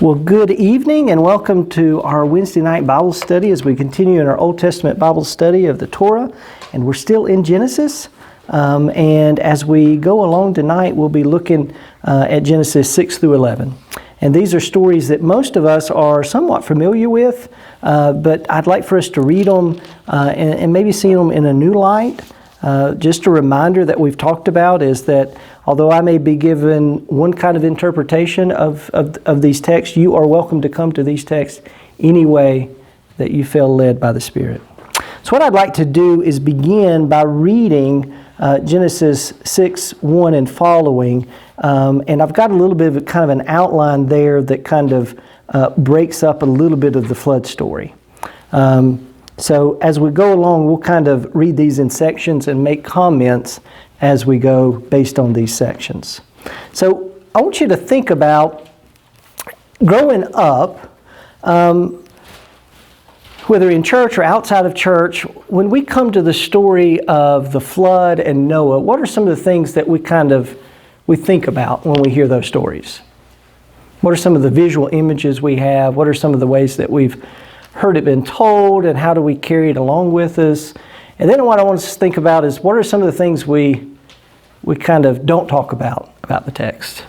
Well, good evening and welcome to our Wednesday night Bible study as we continue in our Old Testament Bible study of the Torah. And we're still in Genesis. And as we go along tonight, we'll be looking at Genesis 6 through 11. And these are stories that most of us are somewhat familiar with, but I'd like for us to read them and maybe see them in a new light. Just a reminder that we've talked about is that although I may be given one kind of interpretation of these texts, you are welcome to come to these texts any way that you feel led by the Spirit. So what I'd like to do is begin by reading Genesis 6, 1 and following. And I've got a little bit of kind of an outline there that kind of breaks up a little bit of the flood story. So as we go along, we'll kind of read these in sections and make comments as we go based on these sections. So I want you to think about growing up, whether in church or outside of church, when we come to the story of the flood and Noah, what are some of the things that we think about when we hear those stories? What are some of the visual images we have? What are some of the ways that we've heard it been told, and how do we carry it along with us? And then what I want us to think about is what are some of the things we kind of don't talk about the text?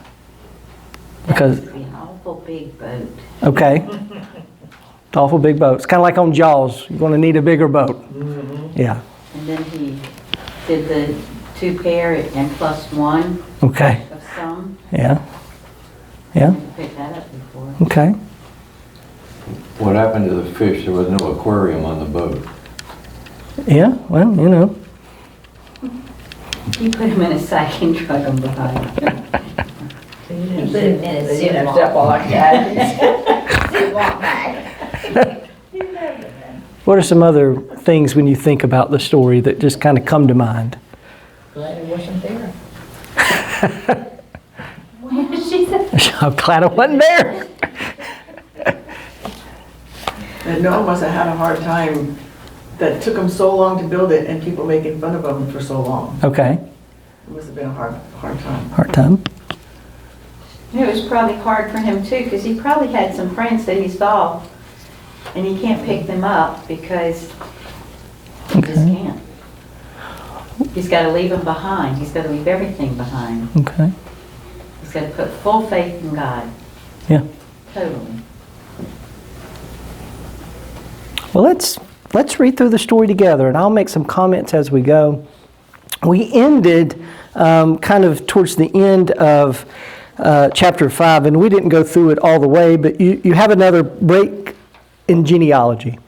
Because that would be an awful big boat. Okay. It's awful big boat. It's kind of like on Jaws. You're going to need a bigger boat. Mm-hmm. Yeah. And then he did the 2 pair and plus 1 Okay. of some. Yeah. Yeah. I picked that up before. Okay. What happened to the fish? There was no aquarium on the boat. Yeah, well, you know. You put him in a sack and drug him behind. You put him in a zip walk back. What are some other things when you think about the story that just kind of come to mind? Glad it wasn't there. What did she say? I'm glad I wasn't there. And Noah must have had a hard time that took him so long to build it and people making fun of him for so long. Okay. It must have been a hard time. Hard time. It was probably hard for him too, because he probably had some friends that he saw, and he can't pick them up because he just can't. He's got to leave them behind. He's got to leave everything behind. Okay. He's got to put full faith in God. Yeah. Totally. Well, let's read through the story together, and I'll make some comments as we go. We ended kind of towards the end of chapter 5, and we didn't go through it all the way, but you have another break in genealogy.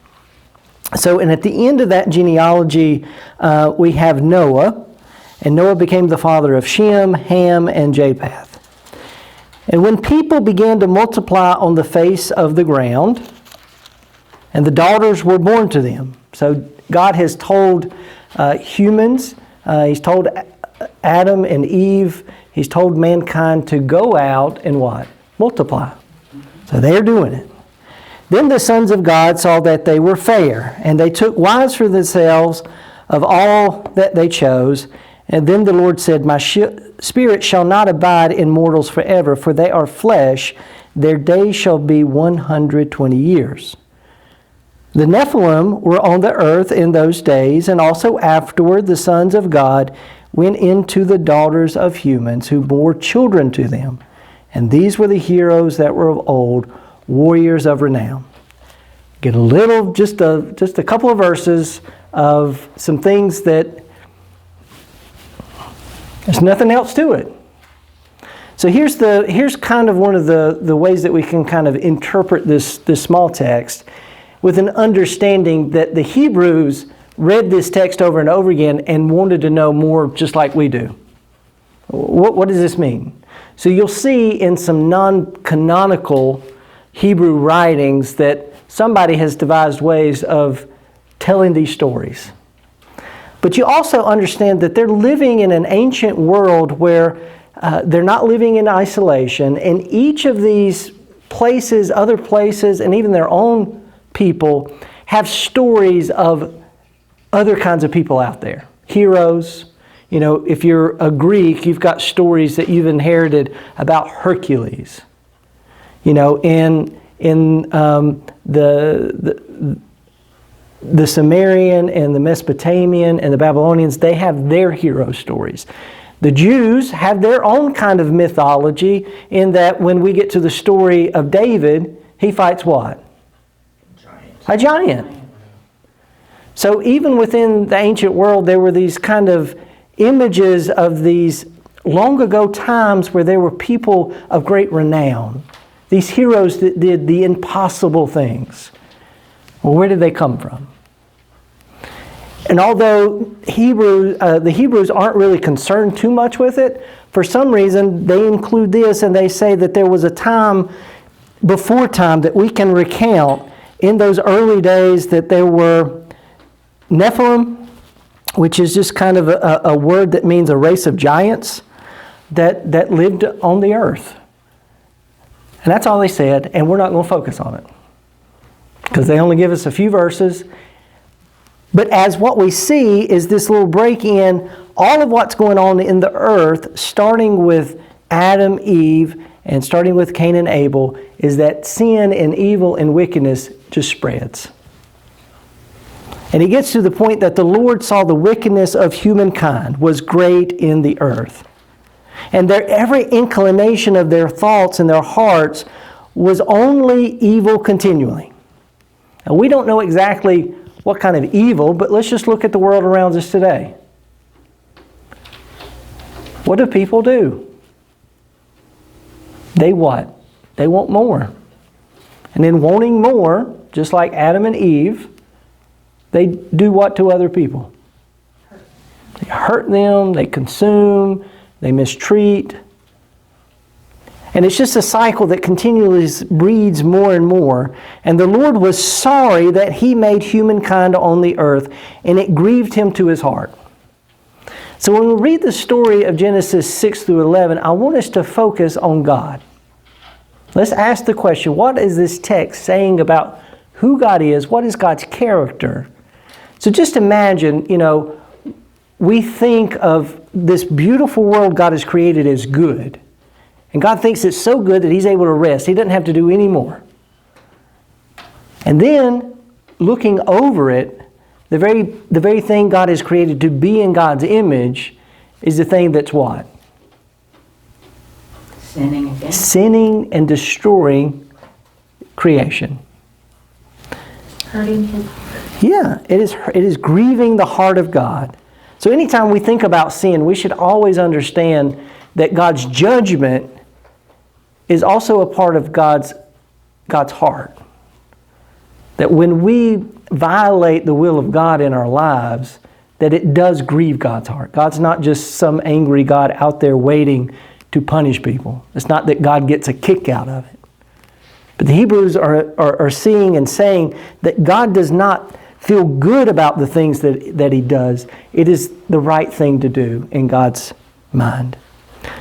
So, and at the end of that genealogy, we have Noah, and Noah became the father of Shem, Ham, and Japheth. And when people began to multiply on the face of the ground, and the daughters were born to them. So God has told humans, He's told Adam and Eve, He's told mankind to go out and what? Multiply. So they're doing it. Then the sons of God saw that they were fair, and they took wives for themselves of all that they chose. And then the Lord said, My spirit shall not abide in mortals forever, for they are flesh. Their days shall be 120 years. The Nephilim were on the earth in those days, and also afterward the sons of God went into the daughters of humans who bore children to them. And these were the heroes that were of old, warriors of renown. Get a little, just a couple of verses of some things that there's nothing else to it. So here's kind of one of the ways that we can kind of interpret this small text, with an understanding that the Hebrews read this text over and over again and wanted to know more, just like we do. What does this mean? So you'll see in some non-canonical Hebrew writings that somebody has devised ways of telling these stories. But you also understand that they're living in an ancient world where they're not living in isolation, and each of these places, other places, and even their own people have stories of other kinds of people out there. Heroes. You know, if you're a Greek, you've got stories that you've inherited about Hercules. The Sumerian and the Mesopotamian and the Babylonians, they have their hero stories. The Jews have their own kind of mythology in that when we get to the story of David, he fights what? A giant. So even within the ancient world, there were these kind of images of these long ago times where there were people of great renown. These heroes that did the impossible things. Well, where did they come from? And although the Hebrews aren't really concerned too much with it, for some reason they include this and they say that there was a time before time that we can recount in those early days that there were Nephilim, which is just kind of a word that means a race of giants that lived on the earth. And that's all they said, and we're not going to focus on it because they only give us a few verses. But as what we see is this little break in all of what's going on in the earth, starting with Adam, Eve, and starting with Cain and Abel, is that sin and evil and wickedness just spreads. And it gets to the point that the Lord saw the wickedness of humankind was great in the earth. And their every inclination of their thoughts and their hearts was only evil continually. Now, we don't know exactly what kind of evil, but let's just look at the world around us today. What do people do? They what? They want more. And in wanting more, just like Adam and Eve, they do what to other people? They hurt them, they consume, they mistreat. And it's just a cycle that continually breeds more and more. And the Lord was sorry that He made humankind on the earth, and it grieved Him to His heart. So when we read the story of Genesis 6 through 11, I want us to focus on God. Let's ask the question, what is this text saying about who God is? What is God's character? So just imagine, we think of this beautiful world God has created as good. And God thinks it's so good that He's able to rest. He doesn't have to do any more. And then, looking over it, the very thing God has created to be in God's image is the thing that's what? Sinning again. Sinning and destroying creation. Hurting Him. Yeah, it is grieving the heart of God. So anytime we think about sin, we should always understand that God's judgment is also a part of God's heart. That when we violate the will of God in our lives, that it does grieve God's heart. God's not just some angry God out there waiting to punish people. It's not that God gets a kick out of it. But the Hebrews are seeing and saying that God does not feel good about the things that He does. It is the right thing to do in God's mind.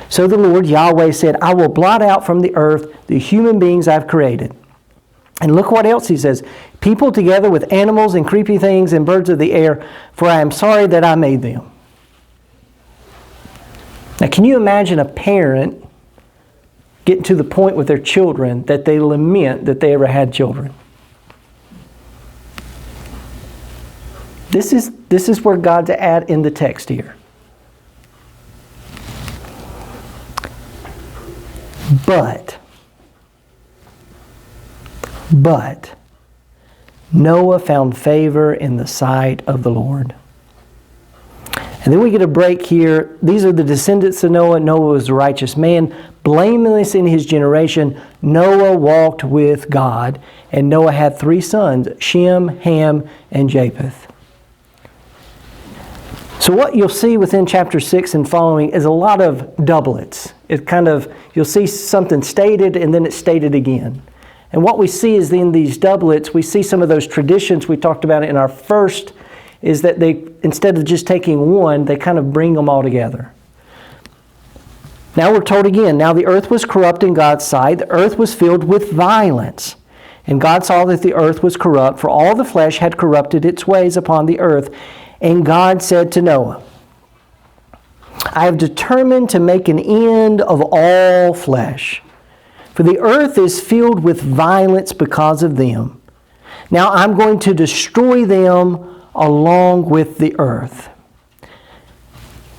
So the Lord, Yahweh, said, I will blot out from the earth the human beings I've created. And look what else He says. People together with animals and creepy things and birds of the air, for I am sorry that I made them. Now, can you imagine a parent getting to the point with their children that they lament that they ever had children? This is where God's at in the text here. But Noah found favor in the sight of the Lord. And then we get a break here. These are the descendants of Noah. Noah was a righteous man, blameless in his generation. Noah walked with God, and Noah had 3 sons, Shem, Ham, and Japheth. So what you'll see within chapter 6 and following is a lot of doublets. You'll see something stated and then it's stated again. And what we see is in these doublets, we see some of those traditions we talked about in our first, is that they, instead of just taking one, they kind of bring them all together. Now we're told again, now the earth was corrupt in God's sight. The earth was filled with violence. And God saw that the earth was corrupt, for all the flesh had corrupted its ways upon the earth. And God said to Noah, I have determined to make an end of all flesh, For the earth is filled with violence because of them. Now I'm going to destroy them along with the earth.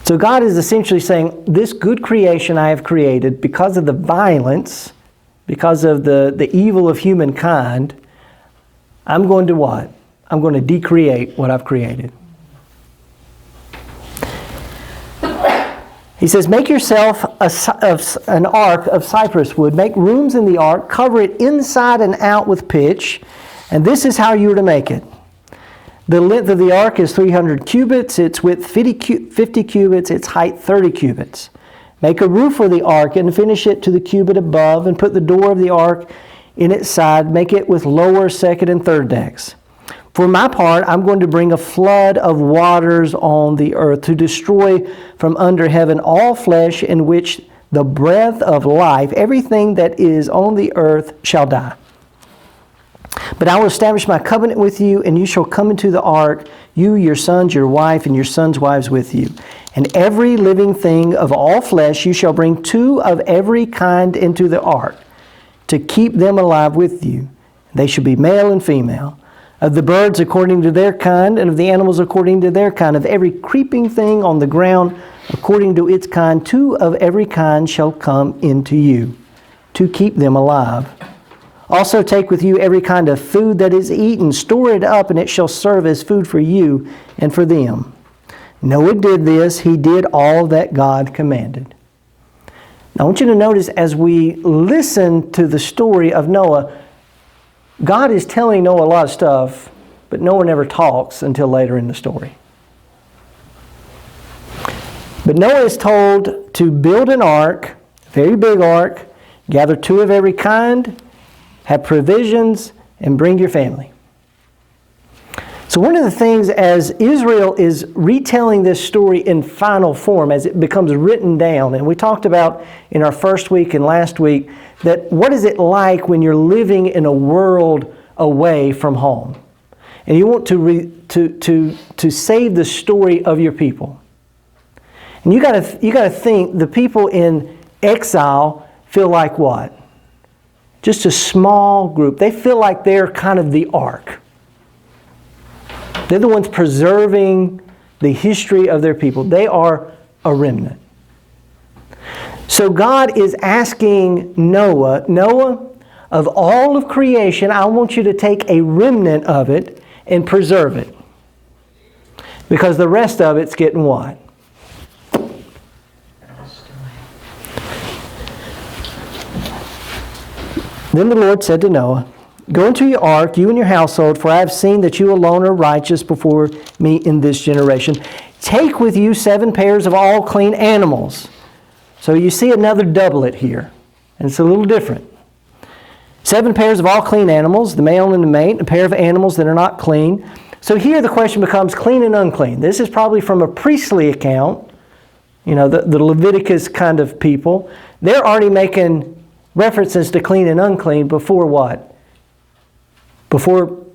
So God is essentially saying, this good creation I have created, because of the violence, because of the evil of humankind, I'm going to what? I'm going to decreate what I've created. He says, make yourself an ark of cypress wood. Make rooms in the ark. Cover it inside and out with pitch. And this is how you are to make it. The length of the ark is 300 cubits. Its width 50 cubits. Its height 30 cubits. Make a roof for the ark and finish it to the cubit above. And put the door of the ark in its side. Make it with lower, second, and third decks. For my part, I'm going to bring a flood of waters on the earth to destroy from under heaven all flesh in which the breath of life, everything that is on the earth shall die. But I will establish my covenant with you, and you shall come into the ark, you, your sons, your wife, and your sons' wives with you. And every living thing of all flesh you shall bring 2 of every kind into the ark, to keep them alive with you. They shall be male and female. Of the birds according to their kind, and of the animals according to their kind, of every creeping thing on the ground according to its kind, 2 of every kind shall come into you, to keep them alive. Also take with you every kind of food that is eaten, store it up, and it shall serve as food for you and for them. Noah did this, he did all that God commanded. Now I want you to notice, as we listen to the story of Noah, God is telling Noah a lot of stuff, but Noah never talks until later in the story. But Noah is told to build an ark, a very big ark, gather 2 of every kind, have provisions, and bring your family. So one of the things, as Israel is retelling this story in final form, as it becomes written down, and we talked about in our first week and last week, that what is it like when you're living in a world away from home? And you want to save the story of your people. And you got to think, the people in exile feel like what? Just a small group. They feel like they're kind of the ark. They're the ones preserving the history of their people. They are a remnant. So God is asking Noah, of all of creation, I want you to take a remnant of it and preserve it. Because the rest of it's getting what? Then the Lord said to Noah, go into your ark, you and your household, for I have seen that you alone are righteous before me in this generation. Take with you 7 pairs of all clean animals. So you see another doublet here, and it's a little different. 7 pairs of all clean animals, the male and the mate, a pair of animals that are not clean. So here the question becomes clean and unclean. This is probably from a priestly account, the Leviticus kind of people. They're already making references to clean and unclean before what? Before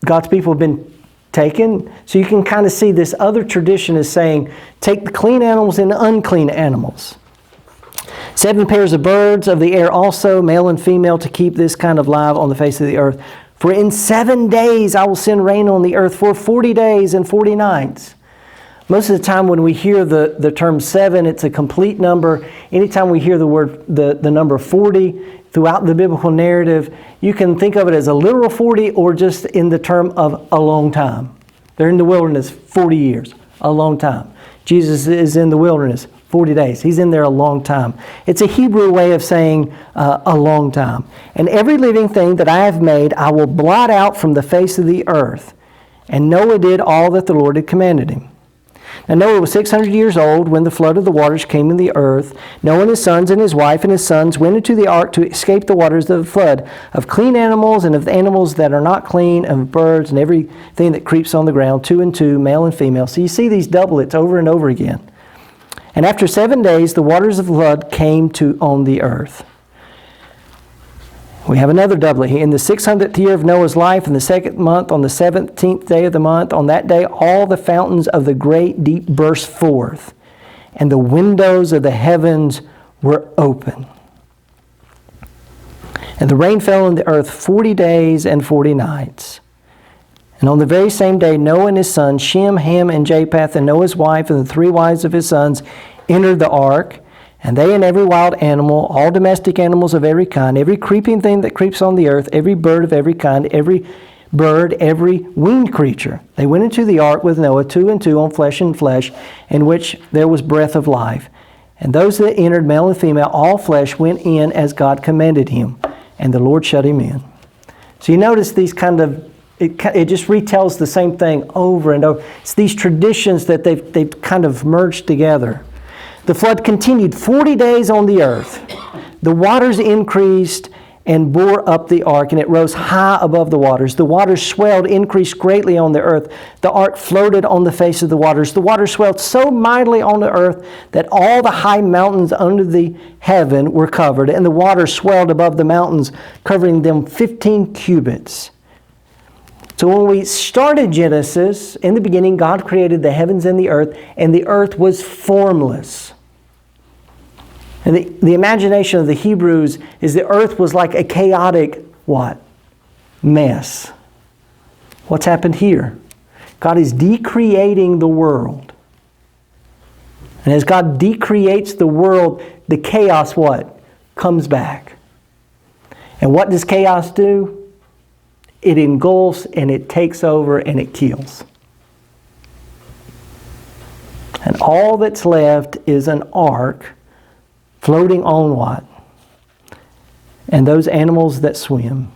God's people have been taken. So you can kind of see this other tradition is saying, take the clean animals and the unclean animals. 7 pairs of birds of the air also, male and female, to keep this kind of life on the face of the earth. For in 7 days I will send rain on the earth for 40 days and 40 nights. Most of the time when we hear the term 7, it's a complete number. Anytime we hear the number 40 throughout the biblical narrative, you can think of it as a literal 40 or just in the term of a long time. They're in the wilderness 40 years, a long time. Jesus is in the wilderness 40 days. He's in there a long time. It's a Hebrew way of saying a long time. And every living thing that I have made, I will blot out from the face of the earth. And Noah did all that the Lord had commanded him. Now Noah was 600 years old when the flood of the waters came in the earth. Noah and his sons and his wife and his sons went into the ark to escape the waters of the flood, of clean animals and of animals that are not clean, of birds and everything that creeps on the ground, 2 and 2, male and female. So you see these doublets over and over again. And after 7 days, the waters of the flood came on the earth. We have another doublet. In the 600th year of Noah's life, in the 2nd month, on the 17th day of the month, on that day, all the fountains of the great deep burst forth, and the windows of the heavens were open. And the rain fell on the earth 40 days and 40 nights. And on the very same day, Noah and his sons, Shem, Ham, and Japheth, and Noah's wife, and the 3 wives of his sons, entered the ark. And they and every wild animal, all domestic animals of every kind, every creeping thing that creeps on the earth, every bird of every kind, every bird, every winged creature. They went into the ark with Noah, 2 and 2, on flesh and flesh, in which there was breath of life. And those that entered, male and female, all flesh, went in as God commanded him. And the Lord shut him in. So you notice these kind of, it just retells the same thing over and over. It's these traditions that they've kind of merged together. The flood continued 40 days on the earth. The waters increased and bore up the ark, and it rose high above the waters. The waters swelled, increased greatly on the earth. The ark floated on the face of the waters. The waters swelled so mightily on the earth that all the high mountains under the heaven were covered, and the waters swelled above the mountains, covering them 15 cubits. So when we started Genesis, in the beginning, God created the heavens and the earth was formless. And the imagination of the Hebrews is the earth was like a chaotic, what? Mess. What's happened here? God is decreating the world. And as God decreates the world, the chaos, what? Comes back. And what does chaos do? It engulfs and it takes over and it kills. And all that's left is an ark floating on what? And those animals that swim.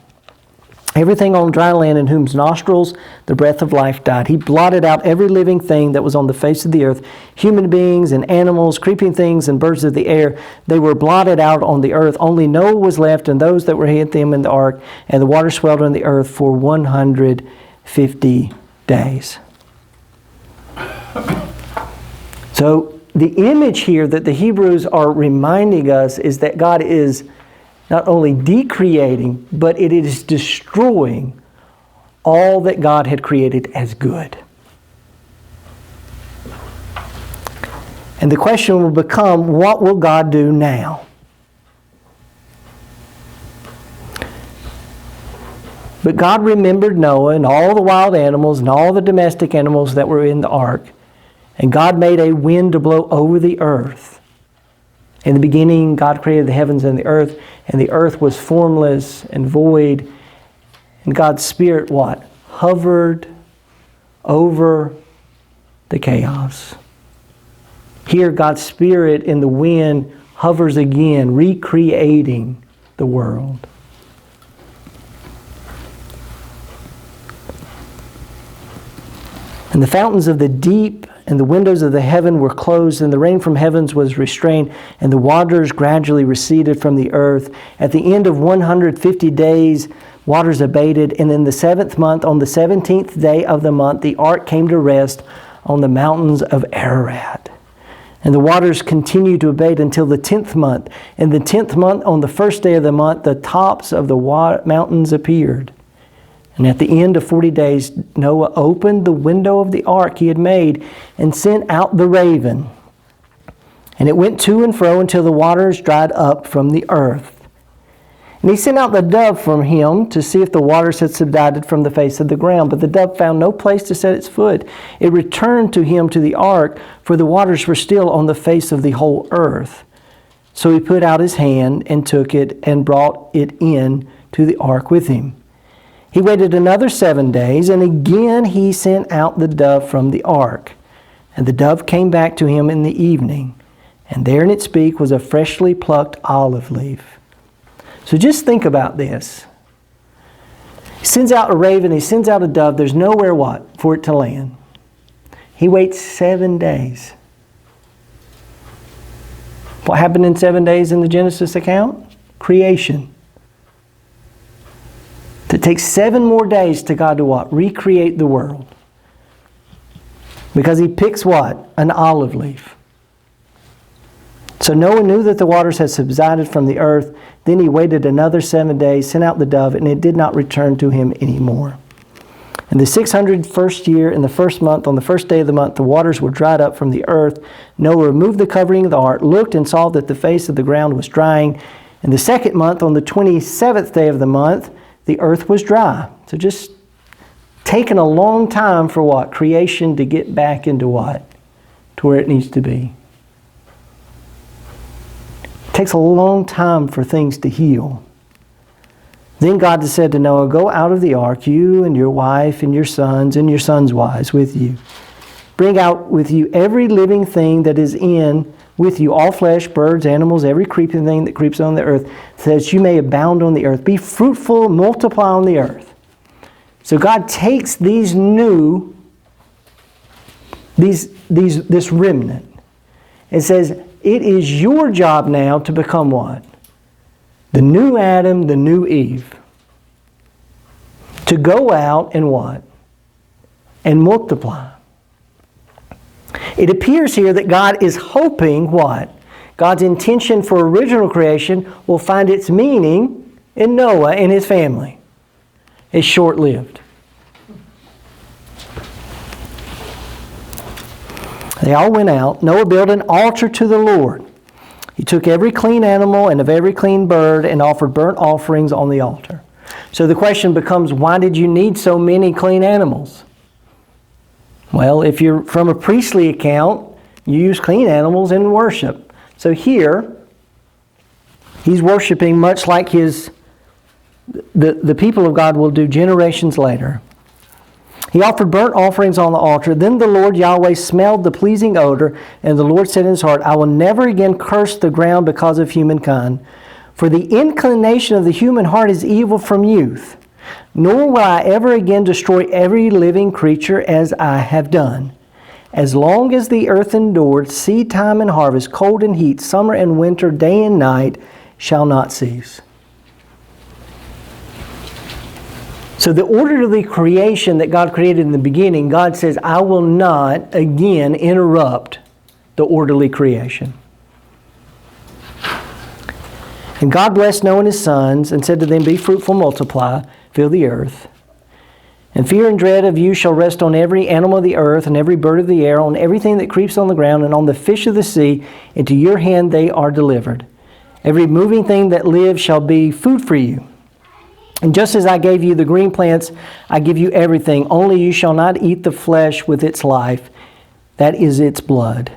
Everything on dry land in whose nostrils the breath of life died. He blotted out every living thing that was on the face of the earth, human beings and animals, creeping things and birds of the air. They were blotted out on the earth. Only Noah was left and those that were with him in the ark, and the water swelled on the earth for 150 days. So the image here that the Hebrews are reminding us is that God is not only decreating, but it is destroying all that God had created as good. And the question will become, what will God do now? But God remembered Noah and all the wild animals and all the domestic animals that were in the ark. And God made a wind to blow over the earth. In the beginning, God created the heavens and the earth was formless and void. And God's Spirit, what? Hovered over the chaos. Here, God's Spirit in the wind hovers again, recreating the world. And the fountains of the deep and the windows of the heaven were closed, and the rain from heavens was restrained, and the waters gradually receded from the earth. At the end of 150 days, waters abated, and in the 7th month, on the 17th day of the month, the ark came to rest on the mountains of Ararat. And the waters continued to abate until the 10th month. In the 10th month, on the first day of the month, the tops of the mountains appeared. And at the end of 40 days, Noah opened the window of the ark he had made and sent out the raven. And it went to and fro until the waters dried up from the earth. And he sent out the dove from him to see if the waters had subsided from the face of the ground. But the dove found no place to set its foot. It returned to him to the ark, for the waters were still on the face of the whole earth. So he put out his hand and took it and brought it in to the ark with him. He waited another 7 days, and again he sent out the dove from the ark. And the dove came back to him in the evening, and there in its beak was a freshly plucked olive leaf. So just think about this. He sends out a raven, he sends out a dove, there's nowhere what? For it to land. He waits 7 days. What happened in 7 days in the Genesis account? Creation. It takes 7 more days to God to what? Recreate the world. Because he picks what? An olive leaf. So Noah knew that the waters had subsided from the earth. Then he waited another 7 days, sent out the dove, and it did not return to him anymore. In the 601st year, in the 1st month, on the 1st day of the month, the waters were dried up from the earth. Noah removed the covering of the ark, looked and saw that the face of the ground was drying. In the second month, on the 27th day of the month, the earth was dry. So just taking a long time for what? Creation to get back into what? To where it needs to be. It takes a long time for things to heal. Then God said to Noah, go out of the ark, you and your wife and your sons' wives with you. Bring out with you every living thing that is in with you, all flesh, birds, animals, every creeping thing that creeps on the earth, so that you may abound on the earth. Be fruitful, multiply on the earth. So God takes this remnant and says, it is your job now to become what? The new Adam, the new Eve. To go out and what? And multiply. It appears here that God is hoping what? God's intention for original creation will find its meaning in Noah and his family. It's short-lived. They all went out. Noah built an altar to the Lord. He took every clean animal and of every clean bird and offered burnt offerings on the altar. So the question becomes, why did you need so many clean animals? Well, if you're from a priestly account, you use clean animals in worship. So here, he's worshiping much like the people of God will do generations later. He offered burnt offerings on the altar. Then the Lord Yahweh smelled the pleasing odor, and the Lord said in his heart, I will never again curse the ground because of humankind, for the inclination of the human heart is evil from youth. Nor will I ever again destroy every living creature as I have done. As long as the earth endured, seed time and harvest, cold and heat, summer and winter, day and night shall not cease. So the orderly creation that God created in the beginning, God says, I will not again interrupt the orderly creation. And God blessed Noah and his sons and said to them, be fruitful, multiply, fill the earth. And fear and dread of you shall rest on every animal of the earth and every bird of the air, on everything that creeps on the ground and on the fish of the sea. Into your hand they are delivered. Every moving thing that lives shall be food for you. And just as I gave you the green plants, I give you everything. Only you shall not eat the flesh with its life. That is its blood.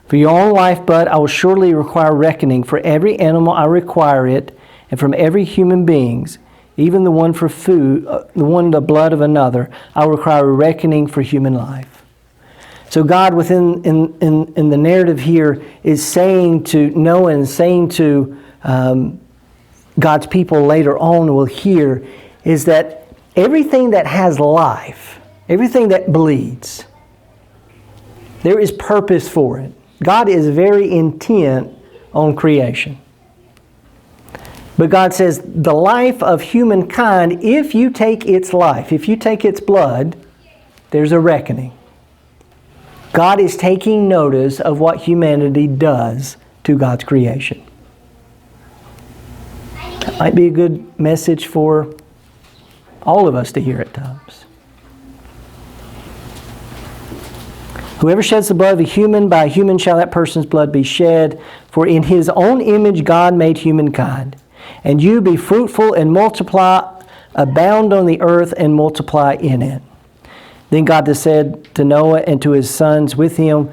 For your own life, but I will surely require reckoning. For every animal I require it, and from every human beings, even the one for food, the blood of another, I will require a reckoning for human life. So God, within in the narrative here, is saying to Noah and saying to God's people later on will hear, is that everything that has life, everything that bleeds, there is purpose for it. God is very intent on creation. But God says the life of humankind, if you take its life, if you take its blood, there's a reckoning. God is taking notice of what humanity does to God's creation. That might be a good message for all of us to hear at times. Whoever sheds the blood of a human, by a human shall that person's blood be shed. For in his own image God made humankind. And you be fruitful and multiply, abound on the earth and multiply in it. Then God said to Noah and to his sons with him,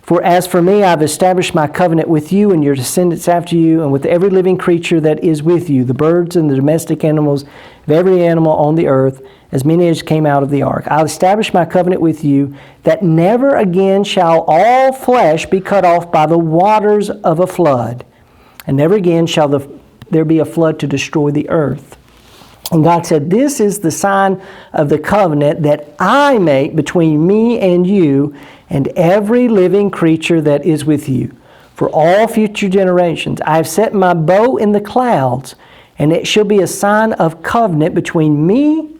for as for me, I have established my covenant with you and your descendants after you, and with every living creature that is with you, the birds and the domestic animals, of every animal on the earth, as many as came out of the ark. I'll establish my covenant with you, that never again shall all flesh be cut off by the waters of a flood, and never again shall there be a flood to destroy the earth. And God said, this is the sign of the covenant that I make between me and you and every living creature that is with you for all future generations. I have set my bow in the clouds, and it shall be a sign of covenant between me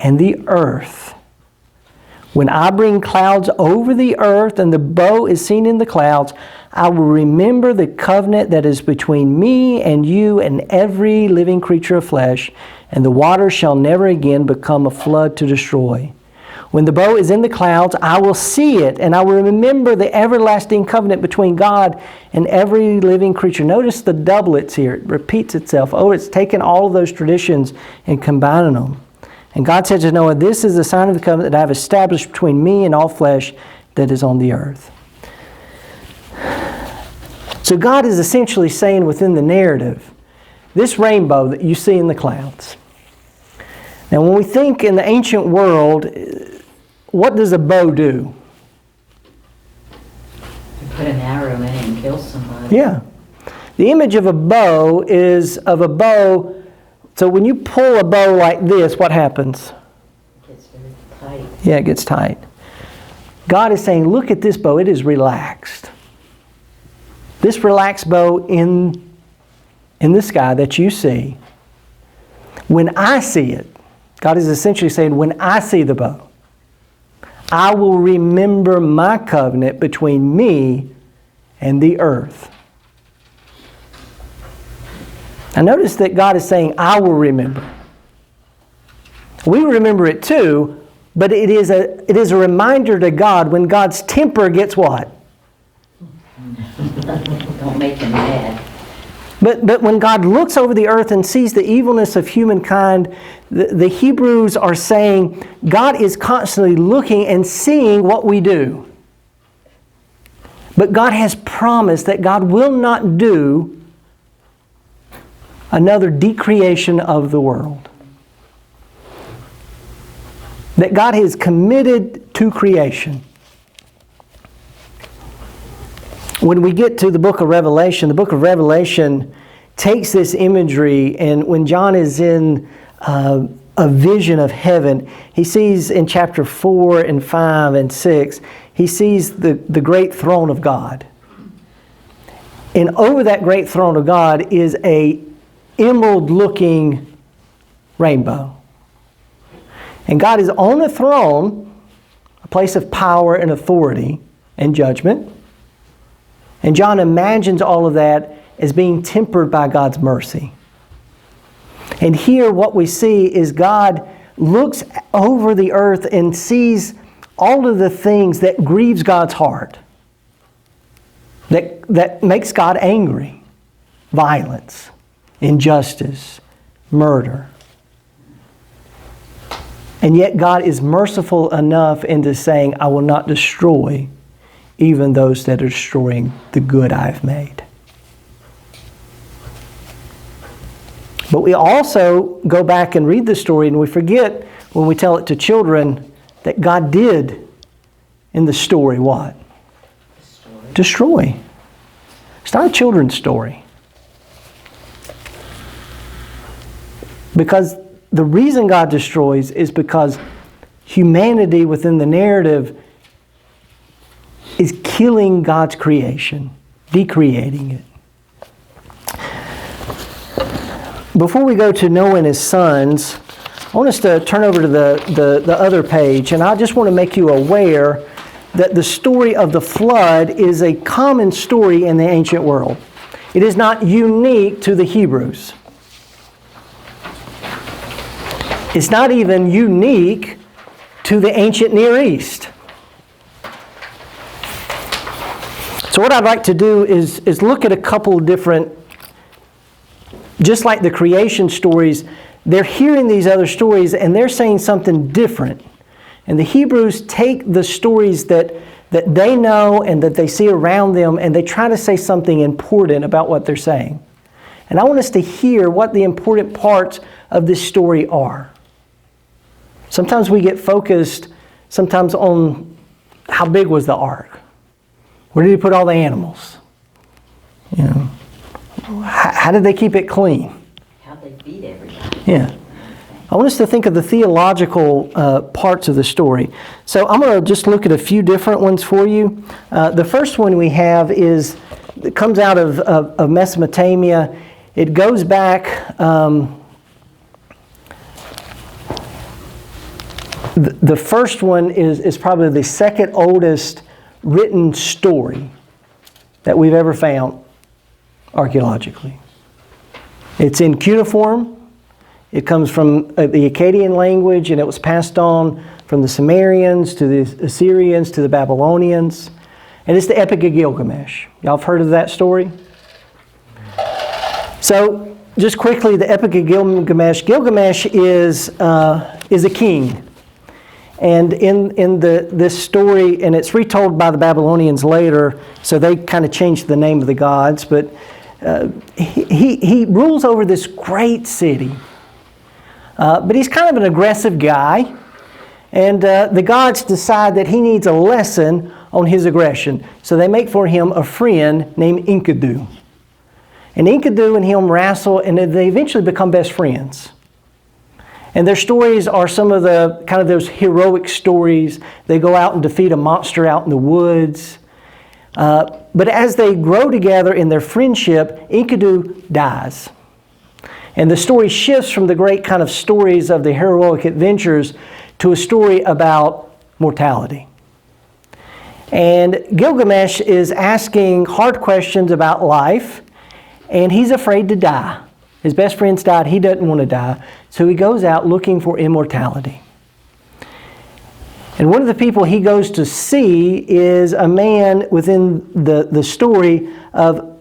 and the earth. When I bring clouds over the earth and the bow is seen in the clouds, I will remember the covenant that is between me and you and every living creature of flesh, and the water shall never again become a flood to destroy. When the bow is in the clouds, I will see it, and I will remember the everlasting covenant between God and every living creature. Notice the doublets here. It repeats itself. Oh, it's taken all of those traditions and combining them. And God said to Noah, this is the sign of the covenant that I have established between me and all flesh that is on the earth. So God is essentially saying within the narrative, this rainbow that you see in the clouds. Now when we think in the ancient world, what does a bow do? You put an arrow in it and kill somebody. Yeah. The image of a bow is of a bow. So when you pull a bow like this, what happens? It gets very tight. Yeah, it gets tight. God is saying, look at this bow. It is relaxed. This relaxed bow in the sky that you see, when I see it, God is essentially saying, when I see the bow, I will remember my covenant between me and the earth. Now notice that God is saying, I will remember. We remember it too, but it is a reminder to God when God's temper gets what? Don't make him mad. But when God looks over the earth and sees the evilness of humankind, the Hebrews are saying God is constantly looking and seeing what we do. But God has promised that God will not do another decreation of the world. That God is committed to creation. When we get to the book of Revelation takes this imagery, and when John is in a vision of heaven, he sees in chapter 4 and 5 and 6, he sees the great throne of God. And over that great throne of God is a emerald-looking rainbow. And God is on the throne, a place of power and authority and judgment. And John imagines all of that as being tempered by God's mercy. And here what we see is God looks over the earth and sees all of the things that grieves God's heart, that makes God angry. Violence, injustice, murder. And yet God is merciful enough into saying, I will not destroy even those that are destroying the good I've made. But we also go back and read the story, and we forget when we tell it to children that God did in the story what? Destroy. It's not a children's story. Because the reason God destroys is because humanity within the narrative is killing God's creation, decreating it. Before we go to Noah and his sons, I want us to turn over to the other page, and I just want to make you aware that the story of the flood is a common story in the ancient world. It is not unique to the Hebrews. It's not even unique to the ancient Near East. So what I'd like to do is look at a couple different, just like the creation stories, they're hearing these other stories and they're saying something different. And the Hebrews take the stories that they know and that they see around them, and they try to say something important about what they're saying. And I want us to hear what the important parts of this story are. Sometimes we get focused sometimes on how big was the ark? Where did he put all the animals? You know, how did they keep it clean? How they feed everybody. Yeah. I want us to think of the theological parts of the story. So I'm going to just look at a few different ones for you. The first one we have it comes out of Mesopotamia. It goes back, the first one is probably the second oldest written story that we've ever found archaeologically. It's in Cuneiform. It comes from the Akkadian language, and it was passed on from the Sumerians to the Assyrians to the Babylonians. And it's the Epica Gilgamesh. Y'all have heard of that story? So, just quickly, the Epica Gilgamesh. Gilgamesh is a king. And in this story, and it's retold by the Babylonians later, so they kind of changed the name of the gods, but he rules over this great city. But he's kind of an aggressive guy, and the gods decide that he needs a lesson on his aggression. So they make for him a friend named Enkidu. And Enkidu and him wrestle, and they eventually become best friends. And their stories are some of the kind of those heroic stories. They go out and defeat a monster out in the woods. But as they grow together in their friendship, Enkidu dies. And the story shifts from the great kind of stories of the heroic adventures to a story about mortality. And Gilgamesh is asking hard questions about life, and he's afraid to die. His best friend's died, he doesn't want to die, so he goes out looking for immortality. And one of the people he goes to see is a man within the story of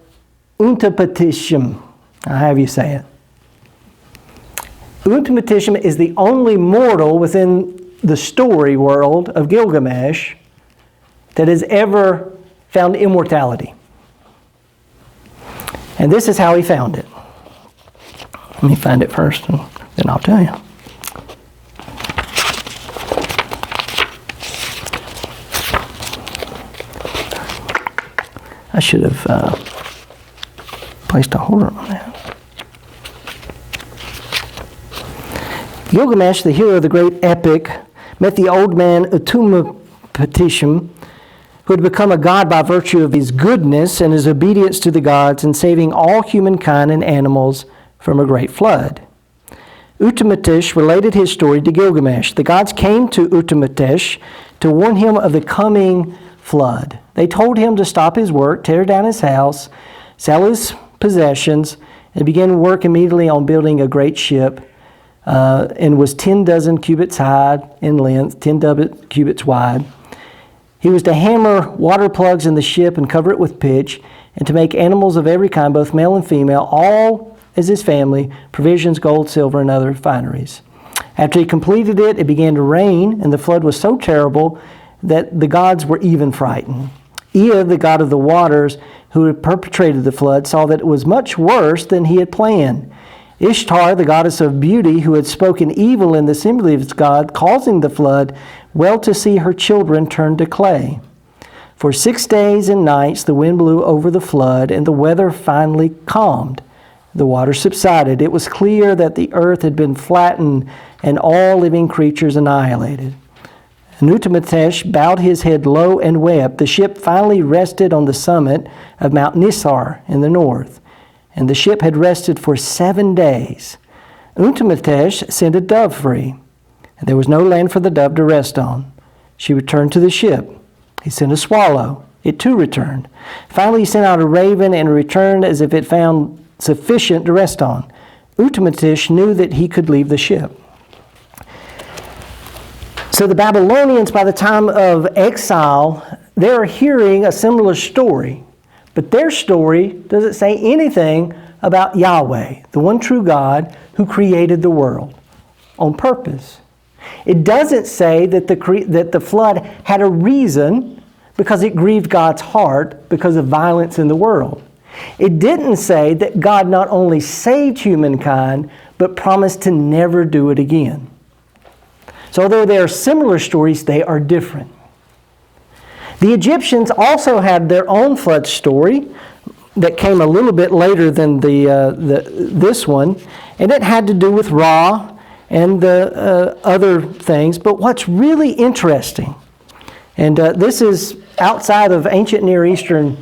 Untitled. However you say it. Untitled is the only mortal within the story world of Gilgamesh that has ever found immortality. And this is how he found it. Let me find it first, and then I'll tell you. I should have placed a holder on that. Gilgamesh, the hero of the great epic, met the old man Utumapetishim, who had become a god by virtue of his goodness and his obedience to the gods in saving all humankind and animals from a great flood. Utumatish related his story to Gilgamesh. The gods came to Utumatish to warn him of the coming flood. They told him to stop his work, tear down his house, sell his possessions, and begin work immediately on building a great ship, and was 10 dozen cubits high in length, 10 cubits wide. He was to hammer water plugs in the ship and cover it with pitch, and to make animals of every kind, both male and female, all as his family, provisions, gold, silver, and other fineries. After he completed it, it began to rain, and the flood was so terrible that the gods were even frightened. Ea, the god of the waters, who had perpetrated the flood, saw that it was much worse than he had planned. Ishtar, the goddess of beauty, who had spoken evil in the assembly of its god, causing the flood, well to see her children turn to clay. For 6 days and nights the wind blew over the flood, and the weather finally calmed. The water subsided. It was clear that the earth had been flattened and all living creatures annihilated. Utumatish bowed his head low and wept. The ship finally rested on the summit of Mount Nisar in the north, and the ship had rested for 7 days. Utumatish sent a dove free, and there was no land for the dove to rest on. She returned to the ship. He sent a swallow. It too returned. Finally, he sent out a raven, and returned as if it found sufficient to rest on. Utumatish knew that he could leave the ship. So the Babylonians, by the time of exile, they're hearing a similar story. But their story doesn't say anything about Yahweh, the one true God who created the world on purpose. It doesn't say that the flood had a reason because it grieved God's heart because of violence in the world. It didn't say that God not only saved humankind, but promised to never do it again. So although they are similar stories, they are different. The Egyptians also had their own flood story that came a little bit later than this one, and it had to do with Ra and the other things. But what's really interesting, and this is outside of ancient Near Eastern,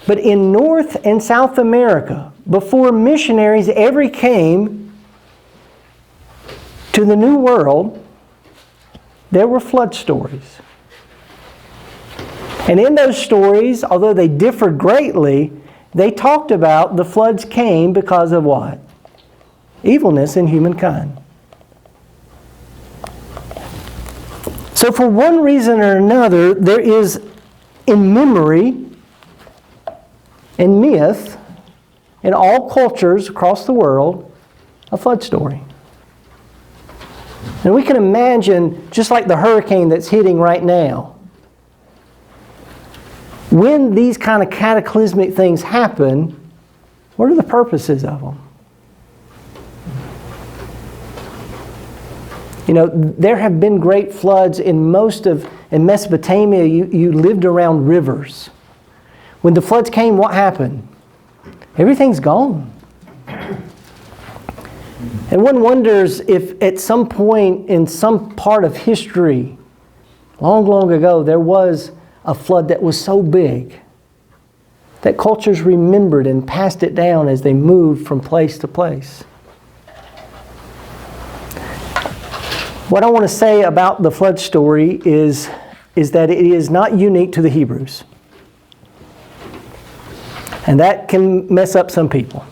but in North and South America, before missionaries ever came to the New World, there were flood stories. And in those stories, although they differed greatly, they talked about the floods came because of what? Evilness in humankind. So for one reason or another, there is in memory, in myth, in all cultures across the world, a flood story. And we can imagine, just like the hurricane that's hitting right now, when these kind of cataclysmic things happen, what are the purposes of them? You know, there have been great floods in in Mesopotamia. You lived around rivers. When the floods came, what happened? Everything's gone. And one wonders if at some point in some part of history, long, long ago, there was a flood that was so big that cultures remembered and passed it down as they moved from place to place. What I want to say about the flood story is that it is not unique to the Hebrews. And that can mess up some people.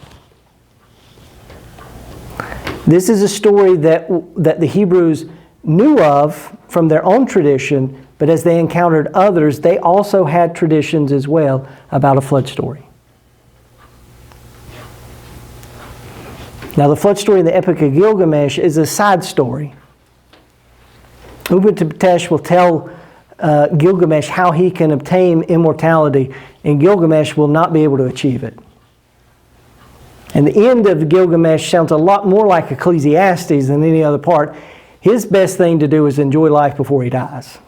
This is a story that the Hebrews knew of from their own tradition, but as they encountered others, they also had traditions as well about a flood story. Now, the flood story in the Epica Gilgamesh is a side story. Ubuntu will tell Gilgamesh how he can obtain immortality, and Gilgamesh will not be able to achieve it. And the end of Gilgamesh sounds a lot more like Ecclesiastes than any other part. His best thing to do is enjoy life before he dies.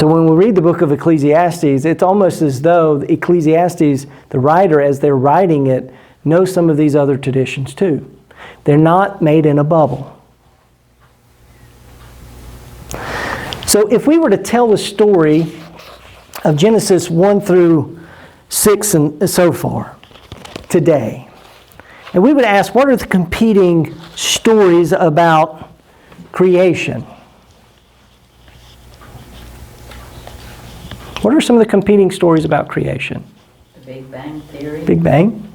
So when we read the book of Ecclesiastes, it's almost as though Ecclesiastes, the writer, as they're writing it, knows some of these other traditions too. They're not made in a bubble. So if we were to tell the story of Genesis 1 through 6 and so far today, and we would ask, what are the competing stories about creation? What are some of the competing stories about creation? The Big Bang Theory. Big Bang?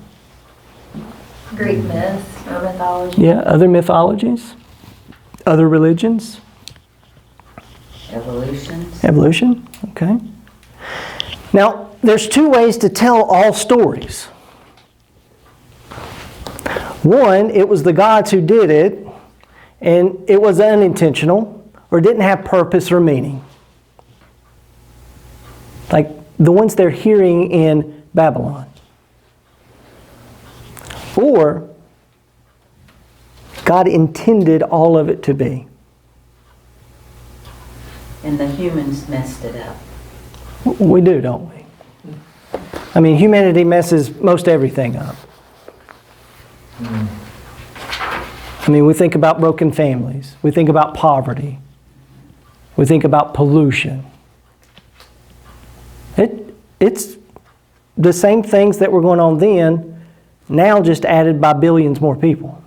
Greek myths or mythology. Yeah, other mythologies? Other religions? Evolution, okay. Now, there's two ways to tell all stories. One, it was the gods who did it, and it was unintentional, or didn't have purpose or meaning. Like the ones they're hearing in Babylon. Or, God intended all of it to be. And the humans messed it up. We do, don't we? I mean, humanity messes most everything up. I mean, we think about broken families. We think about poverty. We think about pollution. It's the same things that were going on then, now just added by billions more people.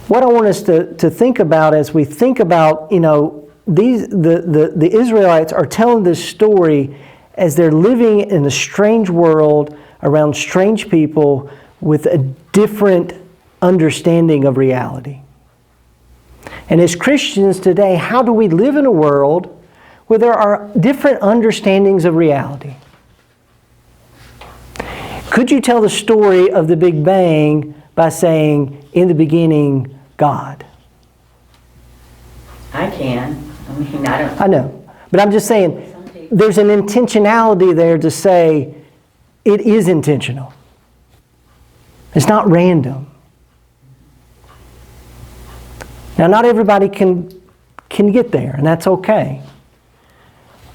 What I want us to think about as we think about, you know, the Israelites are telling this story as they're living in a strange world around strange people with a different understanding of reality. And as Christians today, how do we live in a world where there are different understandings of reality? Could you tell the story of the Big Bang by saying, in the beginning, God? I can. I mean, I don't. I know. But I'm just saying, there's an intentionality there to say it is intentional. It's not random. Now, not everybody can get there, and that's okay.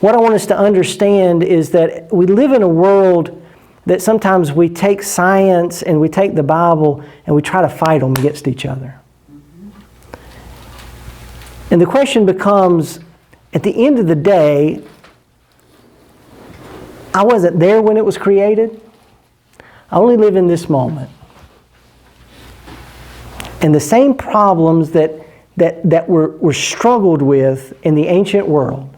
What I want us to understand is that we live in a world that sometimes we take science and we take the Bible and we try to fight them against each other. And the question becomes, at the end of the day, I wasn't there when it was created. I only live in this moment. And the same problems that were struggled with in the ancient world,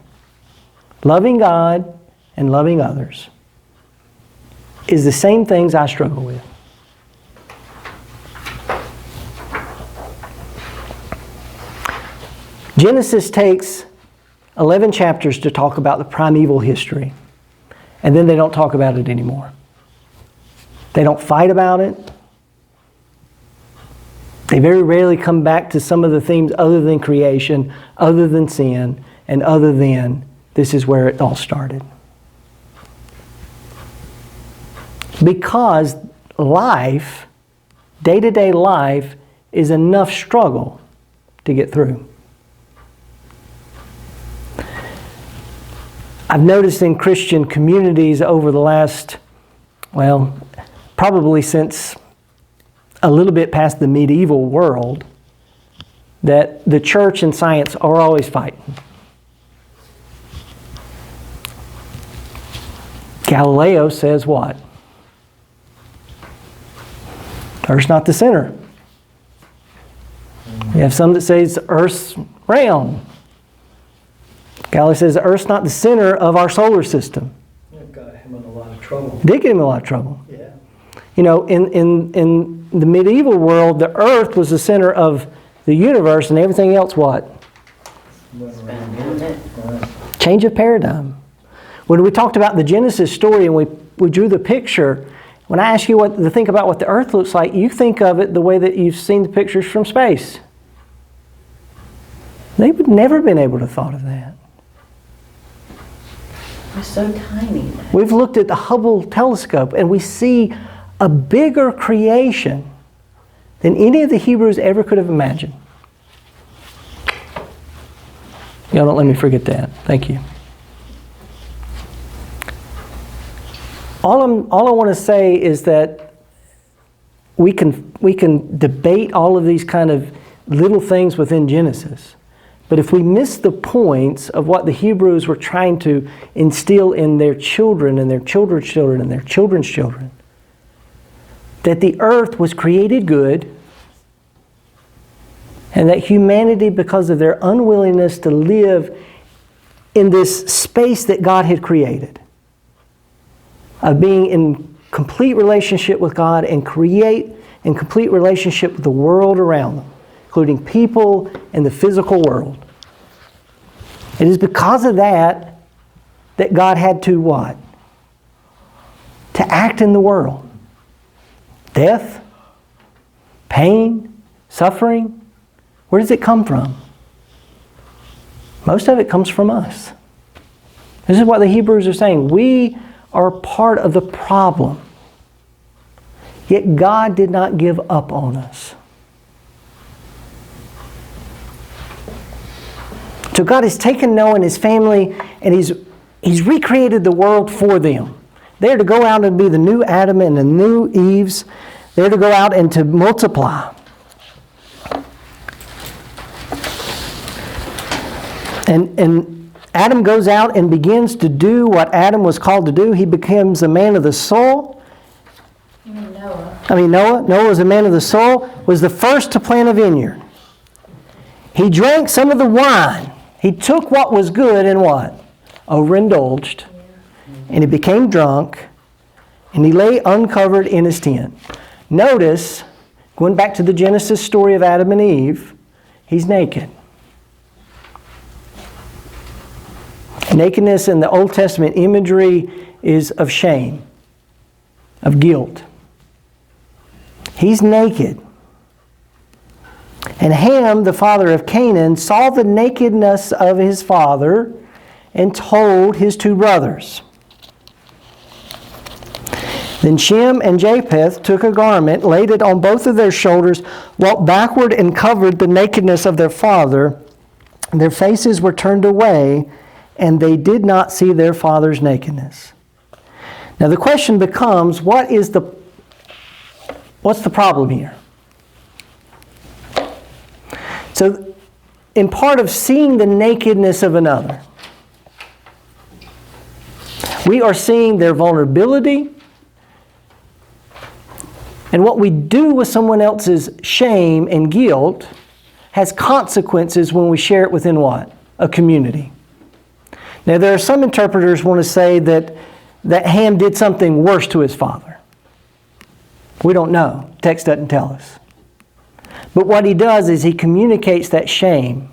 loving God and loving others, is the same things I struggle with. Genesis takes 11 chapters to talk about the primeval history, and then they don't talk about it anymore. They don't fight about it. They very rarely come back to some of the themes other than creation, other than sin, and other than this is where it all started. Because life, day-to-day life, is enough struggle to get through. I've noticed in Christian communities over the last, well, probably since a little bit past the medieval world, that the church and science are always fighting. Galileo says what? Earth's not the center. You have some that says Earth's round. Galileo says the Earth's not the center of our solar system. It got him in a lot of trouble. Did get him in a lot of trouble. Yeah. You know, in the medieval world, the Earth was the center of the universe, and everything else what? Went around it. Right. Change of paradigm. When we talked about the Genesis story and we drew the picture, when I ask you to think about what the Earth looks like, you think of it the way that you've seen the pictures from space. They would never been able to have thought of that. We're so tiny. We've looked at the Hubble telescope and we see a bigger creation than any of the Hebrews ever could have imagined. Y'all don't let me forget that. Thank you. All I want to say is that we can debate all of these kind of little things within Genesis. But if we miss the points of what the Hebrews were trying to instill in their children and their children's children and their children's children, that the earth was created good, and that humanity, because of their unwillingness to live in this space that God had created, of being in complete relationship with God and create in complete relationship with the world around them, including people and the physical world. It is because of that that God had to what? To act in the world. Death, pain, suffering. Where does it come from? Most of it comes from us. This is what the Hebrews are saying. We are part of the problem. Yet God did not give up on us. So God has taken Noah and his family and He's recreated the world for them. They're to go out and be the new Adam and the new Eves. They're to go out and to multiply. And Adam goes out and begins to do what Adam was called to do. He becomes a man of the soil. You mean Noah? Noah was a man of the soil, was the first to plant a vineyard. He drank some of the wine. He took what was good and what? Overindulged. And he became drunk. And he lay uncovered in his tent. Notice, going back to the Genesis story of Adam and Eve, he's naked. Nakedness in the Old Testament imagery is of shame, of guilt. He's naked. And Ham, the father of Canaan, saw the nakedness of his father and told his two brothers. Then Shem and Japheth took a garment, laid it on both of their shoulders, walked backward and covered the nakedness of their father. Their faces were turned away, and they did not see their father's nakedness. Now the question becomes, what's the problem here? So, in part of seeing the nakedness of another, we are seeing their vulnerability, and what we do with someone else's shame and guilt has consequences when we share it within what? A community. Now, there are some interpreters who want to say that Ham did something worse to his father. We don't know. Text doesn't tell us. But what he does is he communicates that shame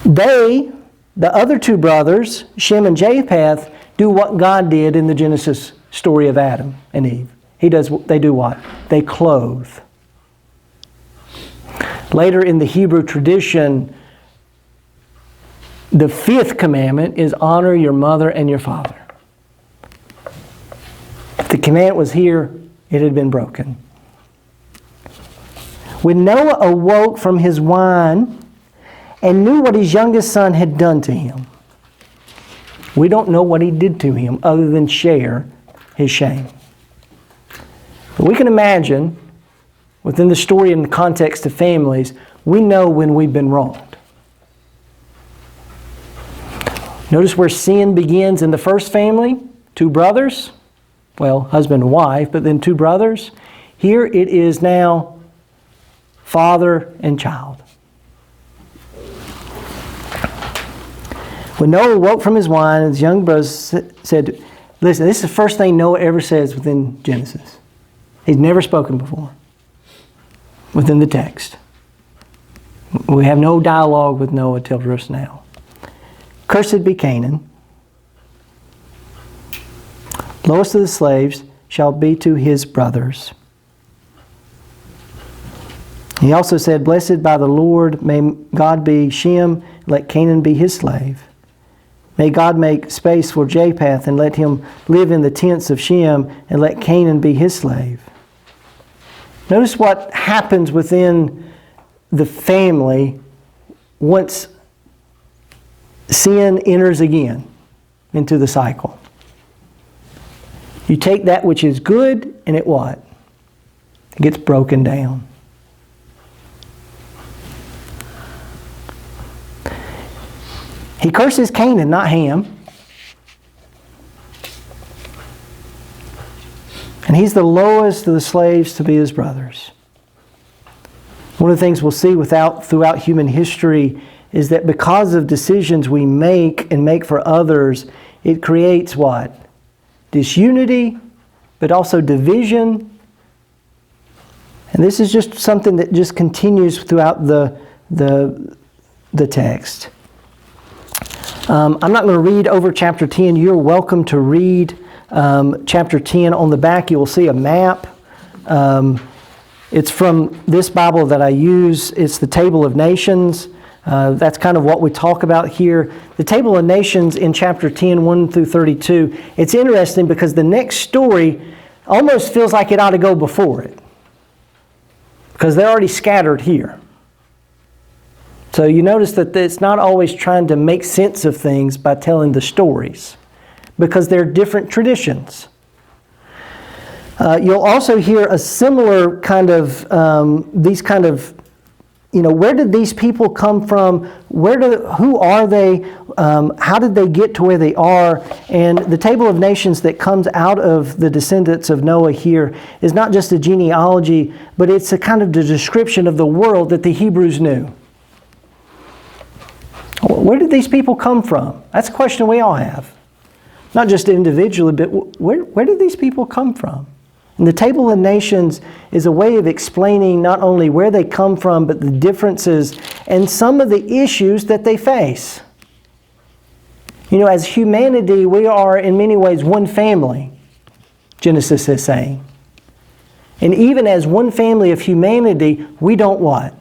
They, the other two brothers, Shem and Japheth, do what God did in the Genesis story of Adam and Eve. They do what? They clothe. Later in the Hebrew tradition, the fifth commandment is honor your mother and your father. If the commandment was here, it had been broken. When Noah awoke from his wine and knew what his youngest son had done to him, we don't know what he did to him other than share his shame. But we can imagine, within the story and the context of families, we know when we've been wronged. Notice where sin begins in the first family, two brothers, well, husband and wife, but then two brothers. Here it is now father and child. When Noah woke from his wine, his young brothers said, listen, this is the first thing Noah ever says within Genesis. He's never spoken before within the text. We have no dialogue with Noah till just now. Cursed be Canaan. Lowest of the slaves shall be to his brothers. He also said, blessed by the Lord, may God be Shem, let Canaan be his slave. May God make space for Japheth, and let him live in the tents of Shem, and let Canaan be his slave. Notice what happens within the family once sin enters again into the cycle. You take that which is good, and it what? It gets broken down. He curses Canaan, not Ham. And he's the lowest of the slaves to be his brothers. One of the things we'll see throughout human history is that because of decisions we make and make for others, it creates what? Disunity, but also division. And this is just something that just continues throughout the text. I'm not going to read over chapter 10. You're welcome to read chapter 10. On the back you will see a map. It's from this Bible that I use. It's the Table of Nations. That's kind of what we talk about here. The Table of Nations in chapter 10, 1 through 32. It's interesting because the next story almost feels like it ought to go before it, because they're already scattered here. So you notice that it's not always trying to make sense of things by telling the stories, because they're different traditions. You'll also hear a similar kind of, where did these people come from? Who are they? How did they get to where they are? And the Table of Nations that comes out of the descendants of Noah here is not just a genealogy, but it's a kind of the description of the world that the Hebrews knew. Where did these people come from? That's a question we all have. Not just individually, but where did these people come from? And the Table of Nations is a way of explaining not only where they come from, but the differences and some of the issues that they face. As humanity, we are in many ways one family, Genesis is saying. And even as one family of humanity, we don't what?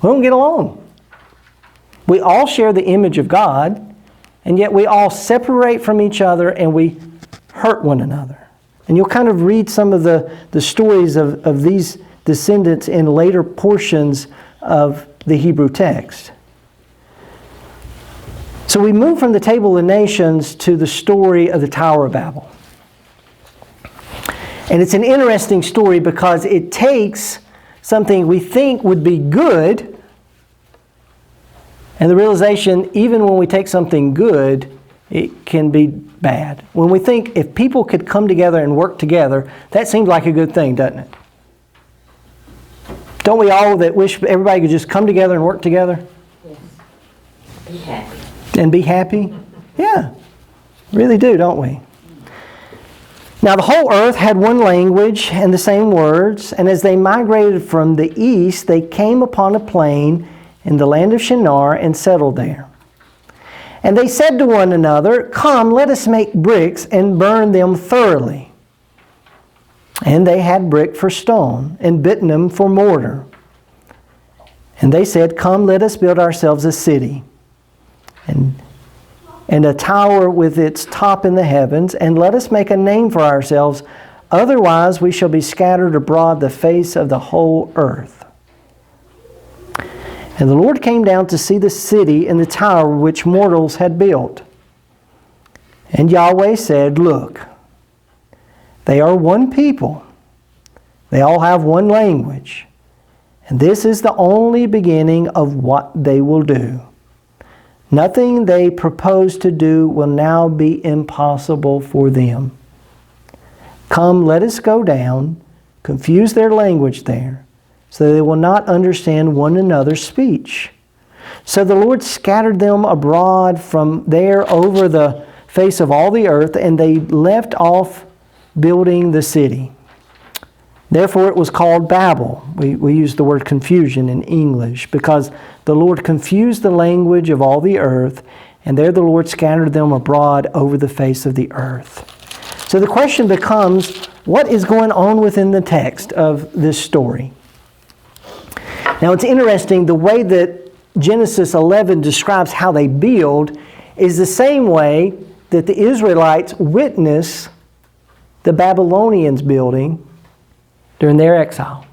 We don't get along. We all share the image of God, and yet we all separate from each other and we hurt one another. And you'll kind of read some of the stories of these descendants in later portions of the Hebrew text. So we move from the Table of Nations to the story of the Tower of Babel. And it's an interesting story because it takes something we think would be good, and the realization, even when we take something good, it can be bad. When we think if people could come together and work together, that seems like a good thing, doesn't it? Don't we all that wish everybody could just come together and work together? Yes. Be happy. And be happy? Yeah, really do, don't we? Now the whole earth had one language and the same words, and as they migrated from the east, they came upon a plain in the land of Shinar and settled there. And they said to one another, "Come, let us make bricks and burn them thoroughly." And they had brick for stone and bitumen for mortar. And they said, "Come, let us build ourselves a city and a tower with its top in the heavens, and let us make a name for ourselves. Otherwise we shall be scattered abroad the face of the whole earth." And the Lord came down to see the city and the tower which mortals had built. And Yahweh said, "Look, they are one people. They all have one language. And this is the only beginning of what they will do. Nothing they propose to do will now be impossible for them. Come, let us go down, confuse their language there, so they will not understand one another's speech." So the Lord scattered them abroad from there over the face of all the earth, and they left off building the city. Therefore it was called Babel. We use the word confusion in English, because the Lord confused the language of all the earth, and there the Lord scattered them abroad over the face of the earth. So the question becomes, what is going on within the text of this story? Now it's interesting, the way that Genesis 11 describes how they build is the same way that the Israelites witness the Babylonians building during their exile.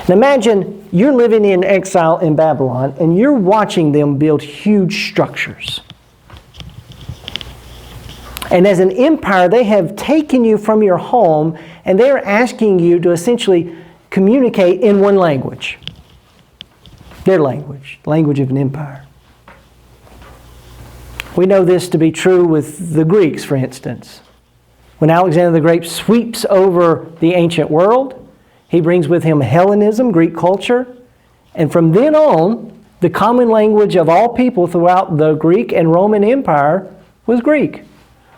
Now imagine you're living in exile in Babylon and you're watching them build huge structures. And as an empire, they have taken you from your home and they're asking you to essentially communicate in one language. Their language, language of an empire. We know this to be true with the Greeks, for instance. When Alexander the Great sweeps over the ancient world, he brings with him Hellenism, Greek culture, and from then on, the common language of all people throughout the Greek and Roman Empire was Greek.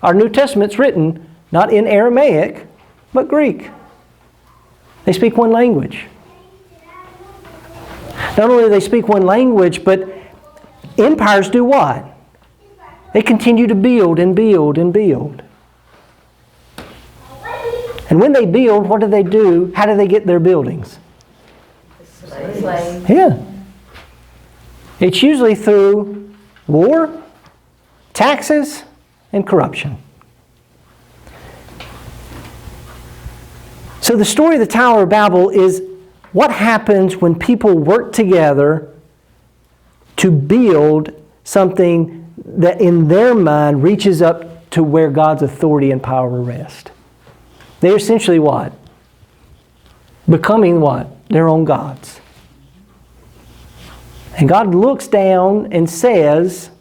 Our New Testament's written not in Aramaic, but Greek. They speak one language. Not only do they speak one language, but empires do what? They continue to build and build and build. And when they build, what do? How do they get their buildings? Slaves. Yeah. It's usually through war, taxes, and corruption. So the story of the Tower of Babel is what happens when people work together to build something that in their mind reaches up to where God's authority and power rest. They're essentially what? Becoming what? Their own gods. And God looks down and says,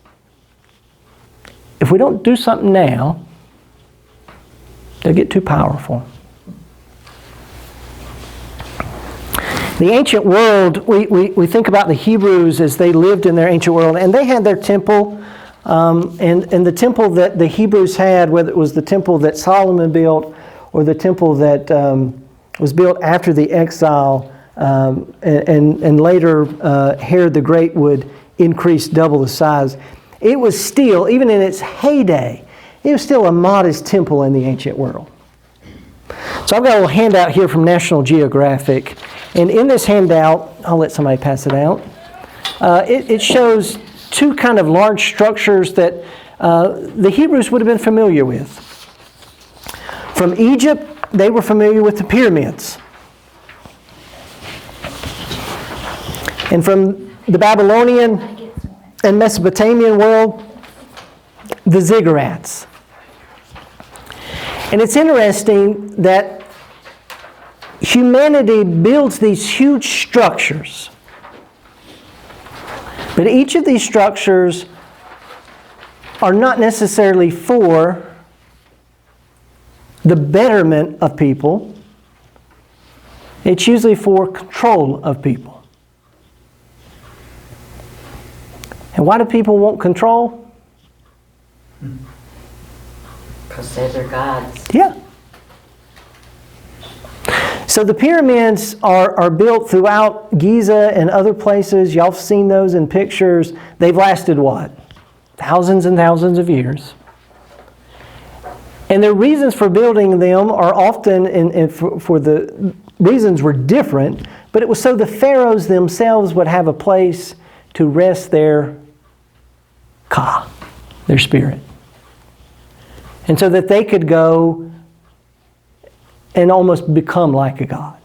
if we don't do something now, they'll get too powerful. The ancient world, we think about the Hebrews as they lived in their ancient world, and they had their temple, and the temple that the Hebrews had, whether it was the temple that Solomon built or the temple that was built after the exile, and later Herod the Great would increase double the size. It was still, even in its heyday, it was still a modest temple in the ancient world. So I've got a little handout here from National Geographic. And in this handout, I'll let somebody pass it out. It shows two kind of large structures that the Hebrews would have been familiar with. From Egypt, they were familiar with the pyramids. And from the Babylonian and Mesopotamian world, the Ziggurats. And it's interesting that humanity builds these huge structures. But each of these structures are not necessarily for the betterment of people. It's usually for control of people. And why do people want control? Because they're their gods. Yeah. So the pyramids are built throughout Giza and other places. Y'all have seen those in pictures. They've lasted what? Thousands and thousands of years. And their reasons for building them are often, and for the reasons were different, but it was so the pharaohs themselves would have a place to rest their ka, their spirit. And so that they could go and almost become like a god.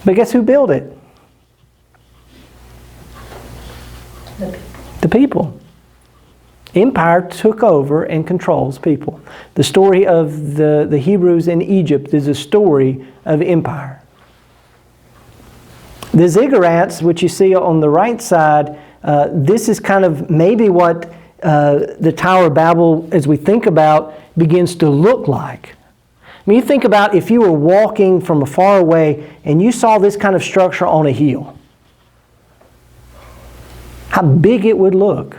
But guess who built it? The people. Empire took over and controls people. The story of the Hebrews in Egypt is a story of empire. The Ziggurats, which you see on the right side, this is kind of maybe what the Tower of Babel, as we think about, begins to look like. I mean, you think about if you were walking from far away and you saw this kind of structure on a hill, how big it would look.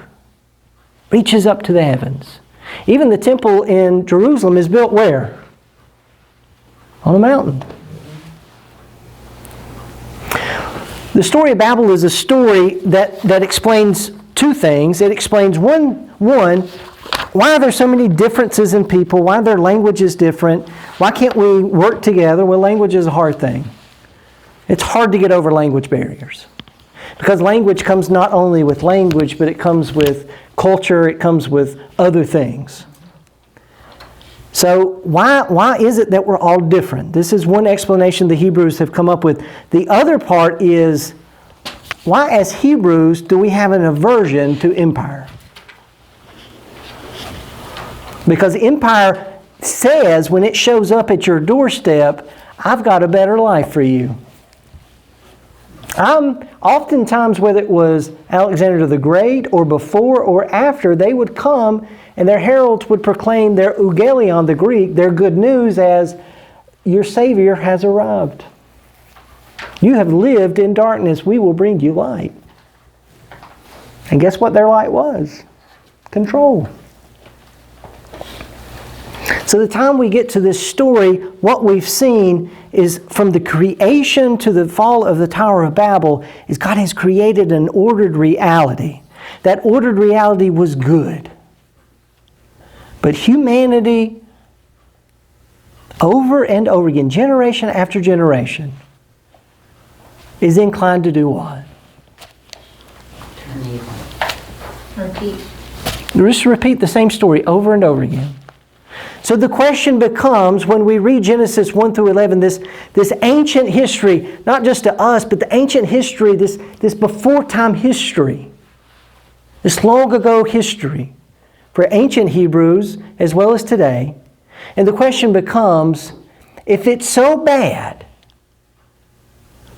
Reaches up to the heavens. Even the temple in Jerusalem is built where? On a mountain. The story of Babel is a story that explains two things. It explains one, why are there so many differences in people? Why are their languages different? Why can't we work together? Well, language is a hard thing. It's hard to get over language barriers. Because language comes not only with language, but it comes with culture, it comes with other things. So why is it that we're all different? This is one explanation the Hebrews have come up with. The other part is, why as Hebrews do we have an aversion to empire? Because empire says when it shows up at your doorstep, I've got a better life for you. Oftentimes, whether it was Alexander the Great or before or after, they would come and their heralds would proclaim their eugelion, the Greek, their good news as, your Savior has arrived. You have lived in darkness. We will bring you light. And guess what their light was? Control. So the time we get to this story, what we've seen is from the creation to the fall of the Tower of Babel, is God has created an ordered reality. That ordered reality was good. But humanity, over and over again, generation after generation, is inclined to do what? Repeat. Just repeat the same story over and over again. So the question becomes, when we read Genesis 1 through 11, this ancient history, not just to us, but the ancient history, this before time history, this long ago history for ancient Hebrews as well as today. And the question becomes, if it's so bad,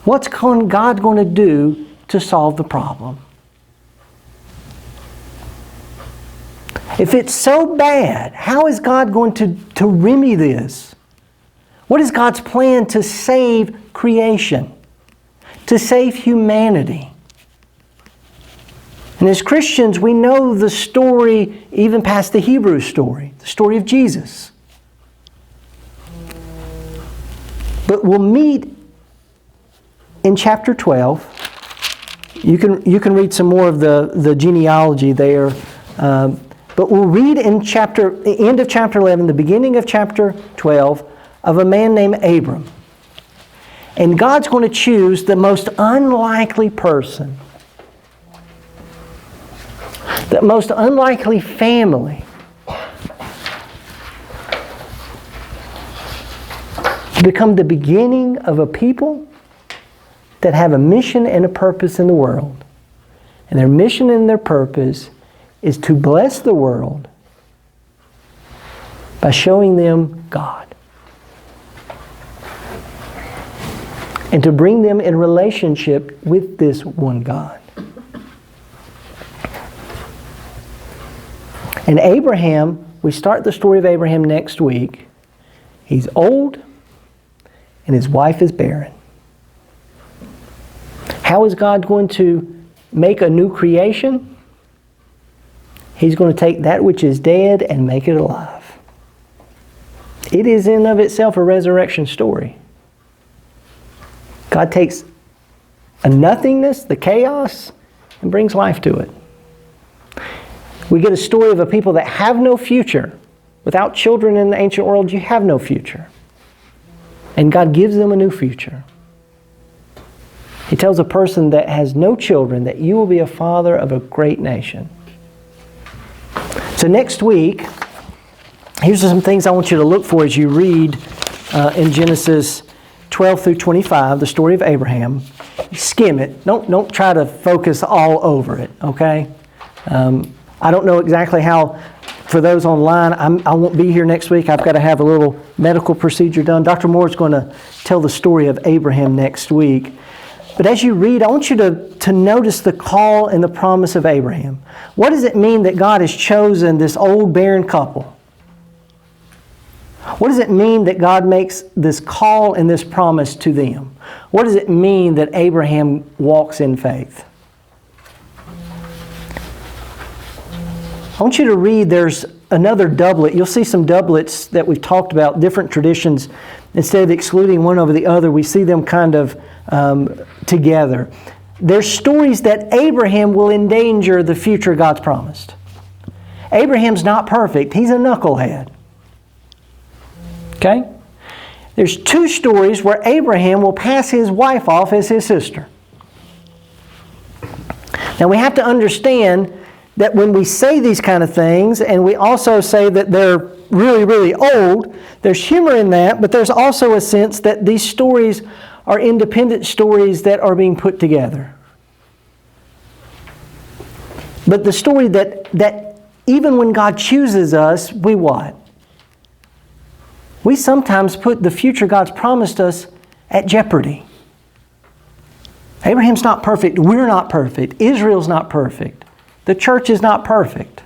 what's God going to do to solve the problem? If it's so bad, how is God going to remedy this? What is God's plan to save creation? To save humanity? And as Christians, we know the story even past the Hebrew story, the story of Jesus. But we'll meet in chapter 12. You can read some more of the genealogy there. But we'll read in the end of chapter 11, the beginning of chapter 12, of a man named Abram. And God's going to choose the most unlikely person, the most unlikely family, to become the beginning of a people that have a mission and a purpose in the world. And their mission and their purpose is to bless the world by showing them God. And to bring them in relationship with this one God. And Abraham, we start the story of Abraham next week. He's old and his wife is barren. How is God going to make a new creation? He's going to take that which is dead and make it alive. It is in of itself a resurrection story. God takes a nothingness, the chaos, and brings life to it. We get a story of a people that have no future. Without children in the ancient world, you have no future. And God gives them a new future. He tells a person that has no children that you will be a father of a great nation. So next week, here's some things I want you to look for as you read in Genesis 12 through 25, the story of Abraham. Skim it. Don't try to focus all over it, okay? I don't know exactly how, for those online, I won't be here next week. I've got to have a little medical procedure done. Dr. Moore is going to tell the story of Abraham next week. But as you read, I want you to notice the call and the promise of Abraham. What does it mean that God has chosen this old barren couple? What does it mean that God makes this call and this promise to them? What does it mean that Abraham walks in faith? I want you to read, there's another doublet. You'll see some doublets that we've talked about, different traditions. Instead of excluding one over the other, we see them kind of together. There's stories that Abraham will endanger the future God's promised. Abraham's not perfect. He's a knucklehead. Okay? There's two stories where Abraham will pass his wife off as his sister. Now we have to understand that when we say these kind of things, and we also say that they're really, really old, there's humor in that, but there's also a sense that these stories are independent stories that are being put together. But the story that even when God chooses us, we what? We sometimes put the future God's promised us at jeopardy. Abraham's not perfect. We're not perfect. Israel's not perfect. The church is not perfect.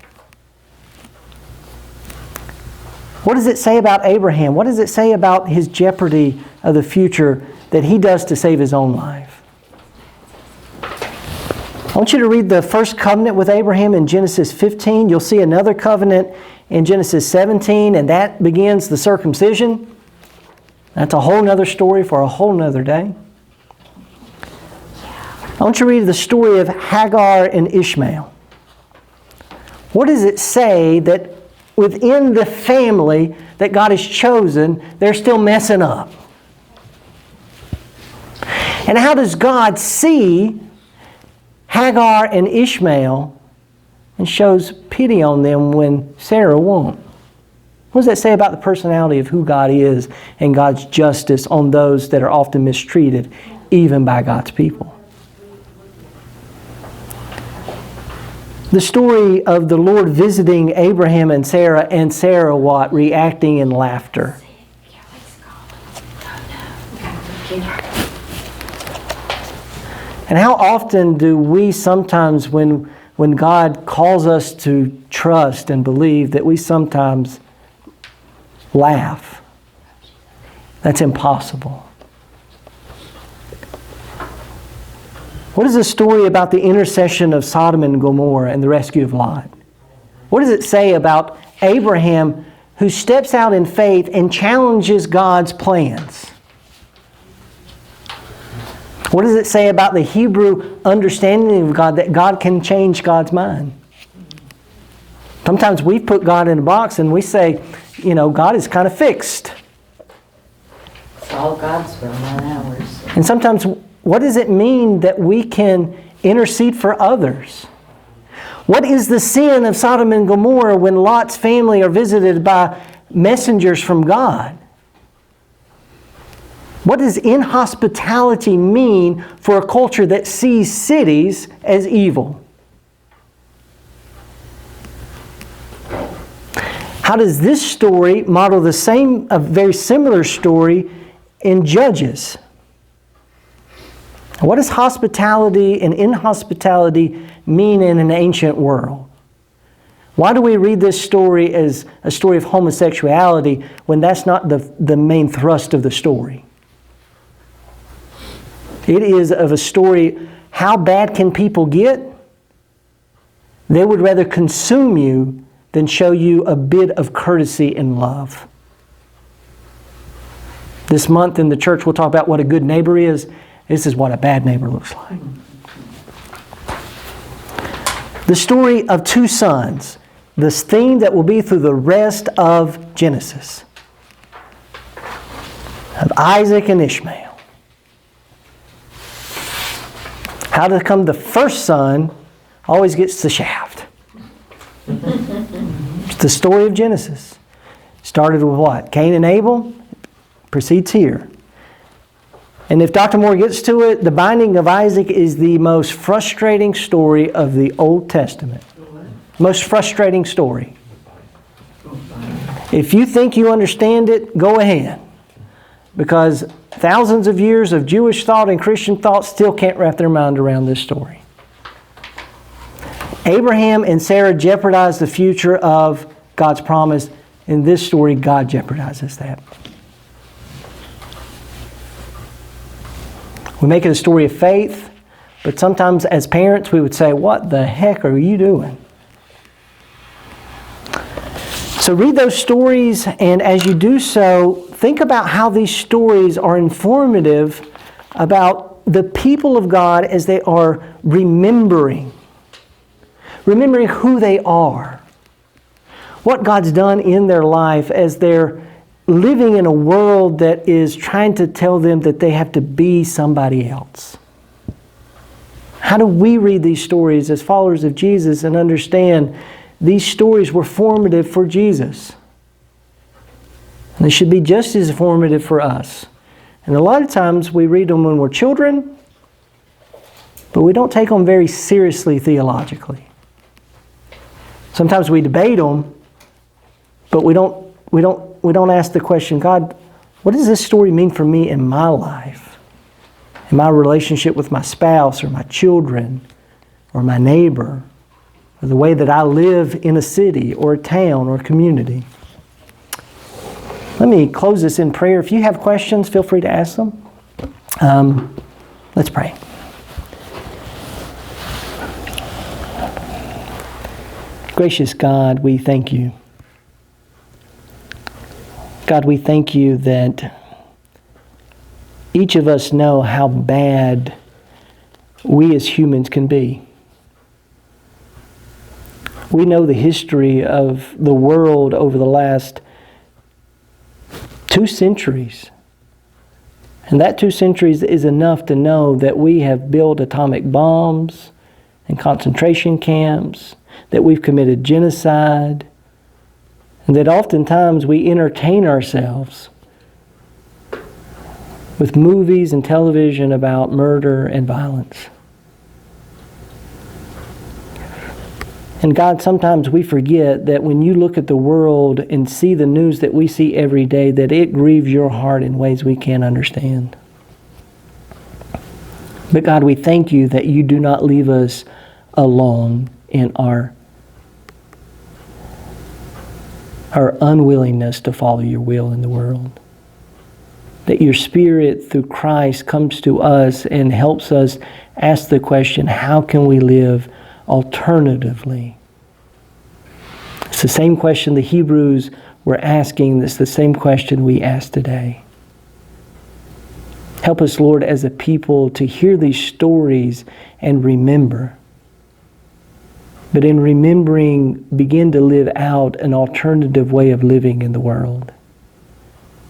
What does it say about Abraham? What does it say about his jeopardy of the future that he does to save his own life? I want you to read the first covenant with Abraham in Genesis 15. You'll see another covenant in Genesis 17, and that begins the circumcision. That's a whole nother story for a whole nother day. I want you to read the story of Hagar and Ishmael. What does it say that within the family that God has chosen, they're still messing up? And how does God see Hagar and Ishmael and shows pity on them when Sarah won't? What does that say about the personality of who God is and God's justice on those that are often mistreated, even by God's people? The story of the Lord visiting Abraham and Sarah what? Reacting in laughter. And how often do we sometimes, when God calls us to trust and believe, that we sometimes laugh? That's impossible. What is the story about the intercession of Sodom and Gomorrah and the rescue of Lot? What does it say about Abraham who steps out in faith and challenges God's plans? What does it say about the Hebrew understanding of God, that God can change God's mind? Sometimes we put God in a box and we say, God is kind of fixed. It's all God's will, not ours. And sometimes, what does it mean that we can intercede for others? What is the sin of Sodom and Gomorrah when Lot's family are visited by messengers from God? What does inhospitality mean for a culture that sees cities as evil? How does this story model a very similar story in Judges? What does hospitality and inhospitality mean in an ancient world? Why do we read this story as a story of homosexuality when that's not the main thrust of the story? It is of a story, how bad can people get? They would rather consume you than show you a bit of courtesy and love. This month in the church we'll talk about what a good neighbor is. This is what a bad neighbor looks like. The story of two sons, this theme that will be through the rest of Genesis, of Isaac and Ishmael. How to come the first son always gets the shaft. It's the story of Genesis. Started with what? Cain and Abel. Proceeds here. And if Dr. Moore gets to it, the binding of Isaac is the most frustrating story of the Old Testament. Most frustrating story. If you think you understand it, go ahead. Because thousands of years of Jewish thought and Christian thought still can't wrap their mind around this story. Abraham and Sarah jeopardized the future of God's promise. In this story, God jeopardizes that. We make it a story of faith, but sometimes as parents we would say, what the heck are you doing? So read those stories, and as you do so, think about how these stories are informative about the people of God as they are remembering who they are, what God's done in their life as they're living in a world that is trying to tell them that they have to be somebody else. How do we read these stories as followers of Jesus and understand these stories were formative for Jesus? And they should be just as formative for us. And a lot of times we read them when we're children, but we don't take them very seriously theologically. Sometimes we debate them, but we don't ask the question, God, what does this story mean for me in my life? In my relationship with my spouse or my children or my neighbor, or the way that I live in a city or a town or a community? Let me close this in prayer. If you have questions, feel free to ask them. Let's pray. Gracious God, we thank you. God, we thank you that each of us know how bad we as humans can be. We know the history of the world over the last 2 centuries. And that 2 centuries is enough to know that we have built atomic bombs and concentration camps, that we've committed genocide, and that oftentimes we entertain ourselves with movies and television about murder and violence. And God, sometimes we forget that when you look at the world and see the news that we see every day, that it grieves your heart in ways we can't understand. But God, we thank you that you do not leave us alone in our unwillingness to follow your will in the world. That your Spirit through Christ comes to us and helps us ask the question, how can we live alternatively? It's the same question the Hebrews were asking. It's the same question we ask today. Help us, Lord, as a people to hear these stories and remember. But in remembering, begin to live out an alternative way of living in the world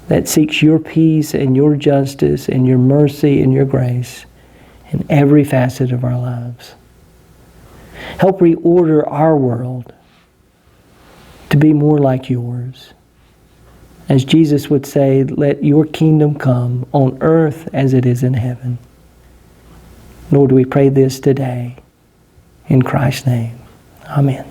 that seeks your peace and your justice and your mercy and your grace in every facet of our lives. Help reorder our world to be more like yours. As Jesus would say, let your kingdom come on earth as it is in heaven. Lord, we pray this today in Christ's name. Amen.